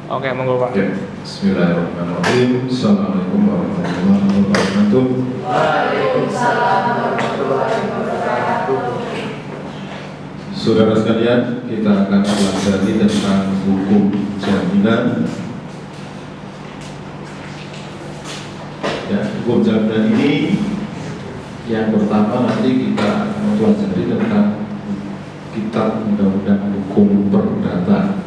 Oke, monggo Pak. Ya, bismillahirrahmanirrahim. Assalamualaikum warahmatullahi wabarakatuh. Waalaikumsalam warahmatullahi wabarakatuh. Saudara sekalian, kita akan pelajari tentang hukum jaminan. Ya, hukum jaminan ini yang pertama nanti kita mempelajari tentang kitab undang-undang hukum perdata.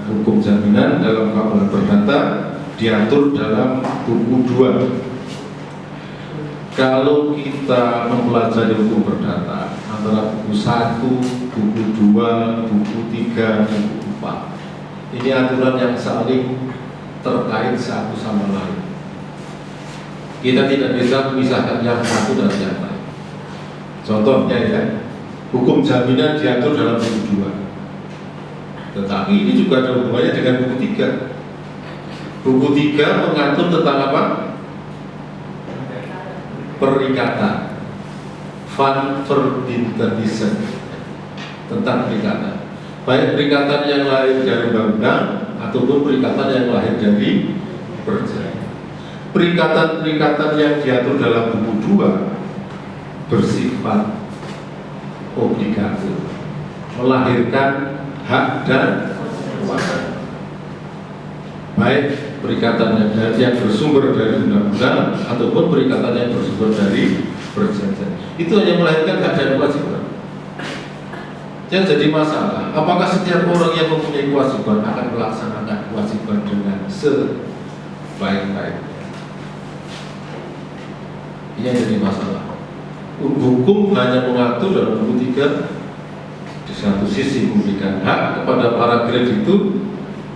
Hukum jaminan dalam KUH perdata diatur dalam buku 2. Kalau kita mempelajari hukum perdata antara buku 1, buku 2, buku 3, buku 4, ini aturan yang saling terkait satu sama lain. Kita tidak bisa memisahkan yang satu dan yang lain. Contohnya ya, hukum jaminan diatur dalam buku 2. Tetapi ini juga ada hubungannya dengan buku 3. Buku 3 mengatur tentang apa? Perikatan, van verbintenisen, tentang perikatan. Baik perikatan yang lahir dari undang-undang ataupun perikatan yang lahir dari perjanjian. Perikatan-perikatan yang diatur dalam buku 2 bersifat obligator, melahirkan hak dan kewajiban. Baik perikatan yang bersumber dari undang-undang ataupun perikatan yang bersumber dari perjanjian, itu hanya melahirkan hak dan kewajiban. Yang jadi masalah, apakah setiap orang yang mempunyai kewajiban akan melaksanakan kewajiban dengan sebaik-baiknya? Ini yang jadi masalah. Hukum hanya mengatur dalam buku 3, di satu sisi memberikan hak kepada para kreditur,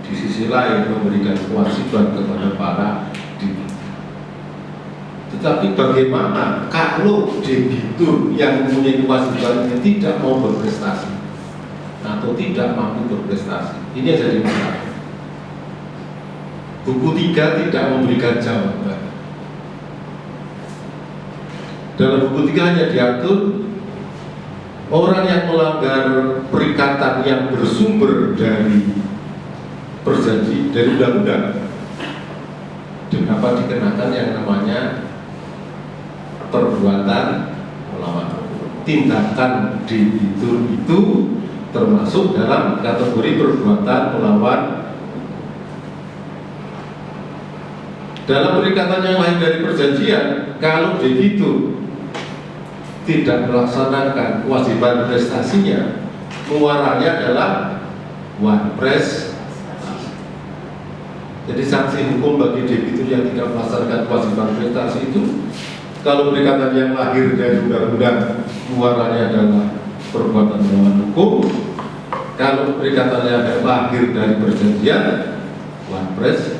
di sisi lain memberikan kewajiban kepada para debitur. Tetapi bagaimana kalau debitur yang mempunyai kewajiban ini tidak mau berprestasi atau tidak mampu berprestasi? Ini yang jadi masalah. Buku 3 tidak memberikan jawaban. Dalam buku 3 hanya diatur orang yang melanggar perikatan yang bersumber dari perjanjian, dari undang-undang, dapat dikenakan yang namanya perbuatan melawan hukum. Tindakan debitur itu termasuk dalam kategori perbuatan melawan. Dalam perikatan yang lain dari perjanjian, kalau debitur tidak melaksanakan kewajiban prestasinya, muaranya adalah one press. Jadi sanksi hukum bagi debitur yang tidak melaksanakan kewajiban prestasi itu, kalau perikatan yang lahir dari undang-undang, muaranya adalah perbuatan melawan hukum. Kalau perikatan yang lahir dari perjanjian, one press.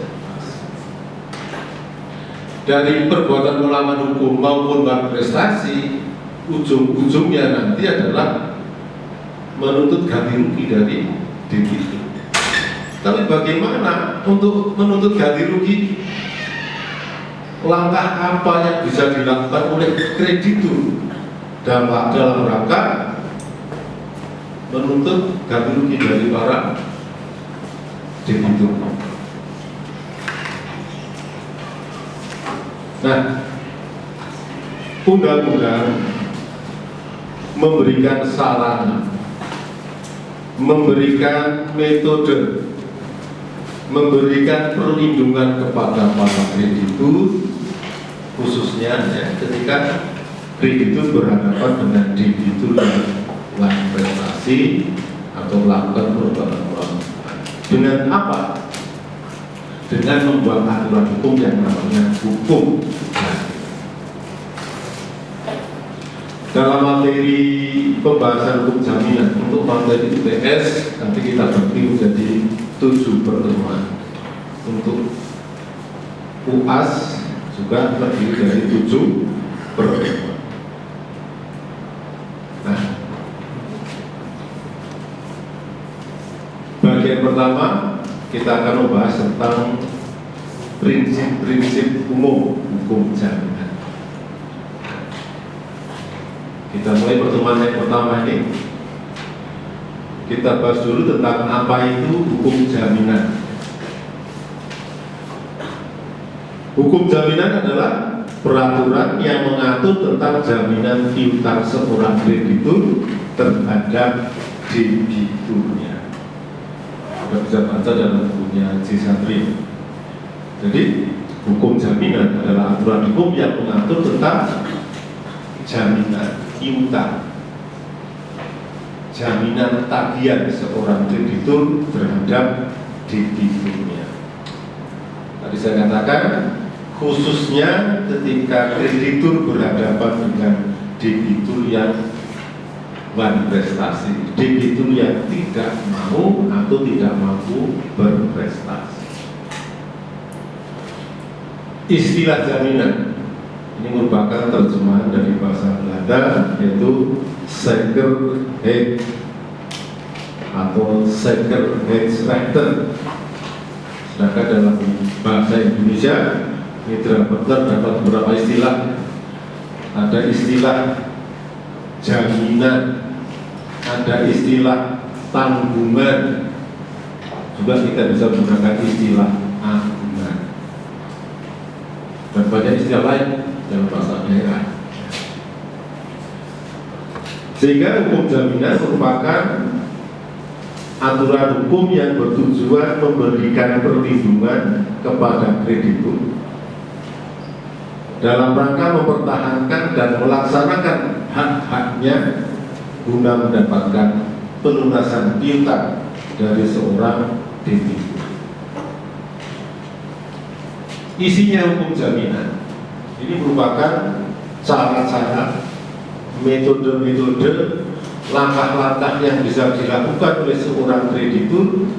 Dari perbuatan melawan hukum maupun one prestasi, ujung-ujungnya nanti adalah menuntut ganti rugi dari debitur. Tapi bagaimana untuk menuntut ganti rugi? Langkah apa yang bisa dilakukan oleh kreditur dalam rangka menuntut ganti rugi dari para debitur? Nah, undang-undang memberikan sarana, memberikan metode, memberikan perlindungan kepada para kreditur, khususnya ya, ketika kreditur berhadapan dengan debitur yang melakukan prestasi atau melakukan perbuatan melawan. Dengan apa? Dengan membuat aturan hukum yang namanya hukum. Dalam materi pembahasan hukum jaminan untuk materi UTS nanti kita bagi menjadi 7 pertemuan. Untuk UAS juga terdiri dari 7 pertemuan. Nah, bagian pertama kita akan membahas tentang prinsip-prinsip umum hukum jaminan. Kita mulai pertemuan yang pertama ini. kita bahas dulu tentang apa itu hukum jaminan. Hukum jaminan adalah peraturan yang mengatur tentang jaminan piutang seorang kreditur terhadap debiturnya. Anda bisa baca dalam bukunya C. Satrio. Jadi hukum jaminan adalah aturan hukum yang mengatur tentang jaminan piutang, jaminan tagihan seorang kreditur terhadap debiturnya. Tadi saya katakan khususnya ketika kreditur berhadapan dengan debitur yang berprestasi, debitur yang tidak mau atau tidak mampu berprestasi. Istilah jaminan ini merupakan terjemahan dari bahasa Belanda, yaitu zekerheid atau zekerheidsrechten. Sedangkan dalam bahasa Indonesia ini terdapat beberapa istilah. Ada istilah jaminan, ada istilah tanggungan, juga kita bisa menggunakan istilah agungan, dan banyak istilah lain dalam bahasa daerah. Sehingga hukum jaminan merupakan aturan hukum yang bertujuan memberikan perlindungan kepada kreditur dalam rangka mempertahankan dan melaksanakan hak-haknya guna mendapatkan pelunasan piutang dari seorang debitur. Isinya hukum jaminan ini merupakan cara-cara, metode-metode, langkah-langkah yang bisa dilakukan oleh seorang kreditur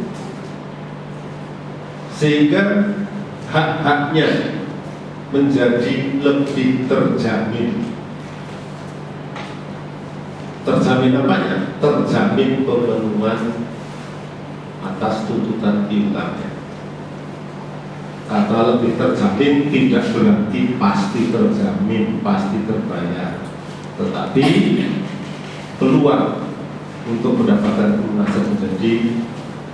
sehingga hak-haknya menjadi lebih terjamin. Terjamin apanya? Terjamin pemenuhan atas tuntutan piutangnya. Kata lebih terjamin tidak berarti pasti terjamin, pasti terbayar, tetapi peluang untuk mendapatkan pelunasan menjadi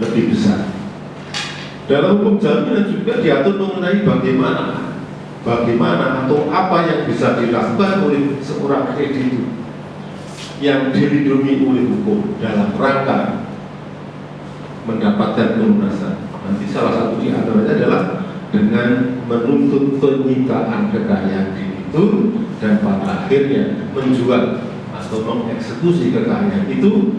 lebih besar. Dalam hukum jaminan juga diatur mengenai bagaimana atau apa yang bisa dilakukan oleh seorang kreditur yang dilindungi oleh hukum dalam rangka mendapatkan pelunasan. Nanti salah satu di antaranya adalah dengan menuntut penyitaan kekayaan kreditur dan pada akhirnya menjual atau mengeksekusi kekayaan itu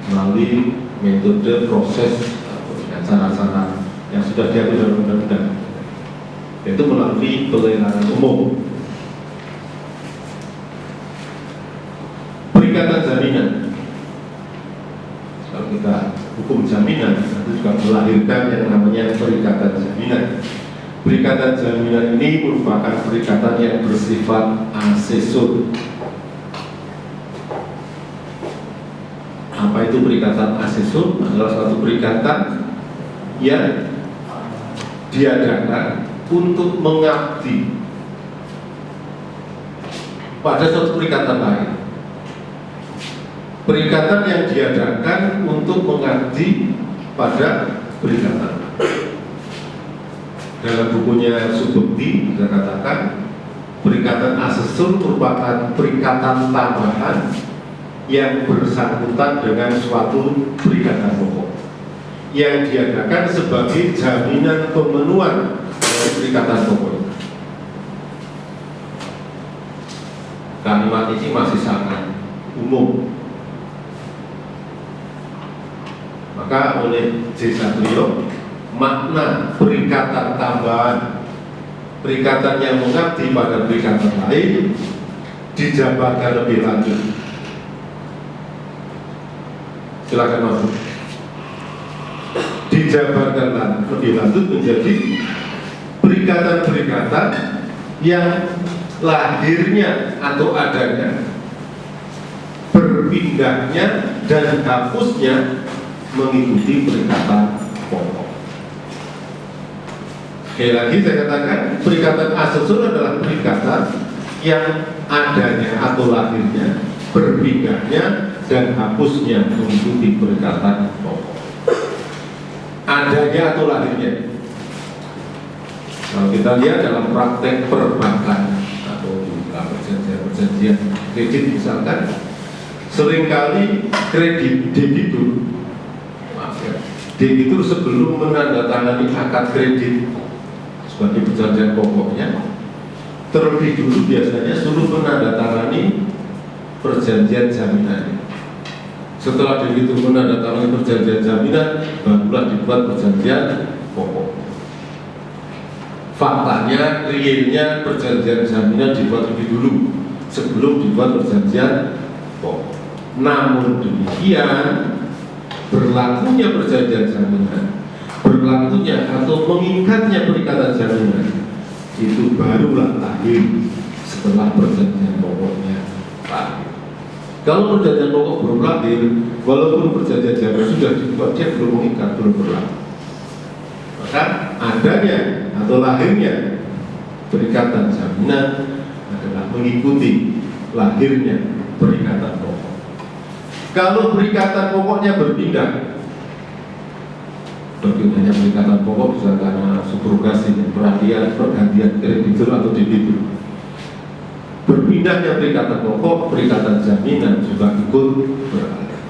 melalui metode proses atau cara-cara yang sudah diatur dalam undang-undang, yaitu melalui pelelangan umum. Perikatan jaminan, kalau kita hukum jaminan itu juga melahirkan yang namanya perikatan jaminan. Perikatan jaminan ini merupakan perikatan yang bersifat asesor. Apa itu perikatan asesor? Adalah suatu perikatan yang diadakan untuk mengabdi pada suatu perikatan lain. Perikatan yang diadakan untuk mengabdi pada perikatan. Dalam bukunya Subukti kita katakan perikatan asesor merupakan perikatan tambahan yang bersangkutan dengan suatu perikatan pokok yang diadakan sebagai jaminan pemenuhan dari perikatan pokok. Kalimat ini masih sangat umum. Maka oleh C. Satrio, makna perikatan tambahan, perikatan yang mengabdi pada perikatan lain dijabarkan lebih lanjut. Silakan masuk. Dijabarkan lebih lanjut menjadi perikatan-perikatan yang lahirnya atau adanya, berpindahnya dan hapusnya mengikuti perikatan pokok. Sekali lagi saya katakan, perikatan asesor adalah perikatan yang adanya atau lahirnya, berpindahnya dan hapusnya mengikuti perikatan pokok. Adanya atau lahirnya. Kalau kita lihat dalam praktek perbankan atau juga perjanjian kredit misalkan, seringkali kredit debitur, debitur sebelum menandatangani akad kredit sebagai perjanjian pokoknya, terlebih dulu biasanya suruh menandatangani perjanjian jaminan. Setelah debitur menandatangani perjanjian jaminan, barulah dibuat perjanjian pokok. Faktanya, realnya perjanjian jaminan dibuat lebih dulu sebelum dibuat perjanjian pokok. Namun demikian, berlakunya perjanjian jaminan, berlakunya atau mengikatnya perikatan jaminan itu barulah lahir setelah perjanjian pokoknya lahir. Kalau perjanjian pokok belum lahir, walaupun perjanjian jaminan sudah dibuat, dia belum mengikat, belum berlaku. Maka adanya atau lahirnya perikatan jaminan adalah mengikuti lahirnya perikatan pokok. Kalau perikatan pokoknya berpindah, berpindahnya perikatan pokok bisa karena subrogasi, pergantian kreditur atau debitur. Berpindahnya perikatan pokok, perikatan jaminan juga ikut beralih.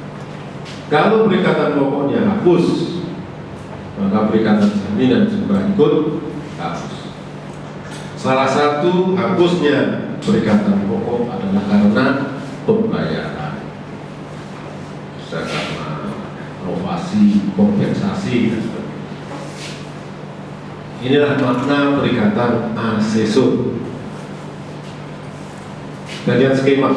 Kalau perikatan pokoknya hapus, maka perikatan jaminan juga ikut hapus. Salah satu hapusnya perikatan pokok adalah karena pembayaran. Bisa karena inovasi, kompensasi. Inilah makna perikatan asesor. Kita lihat skema.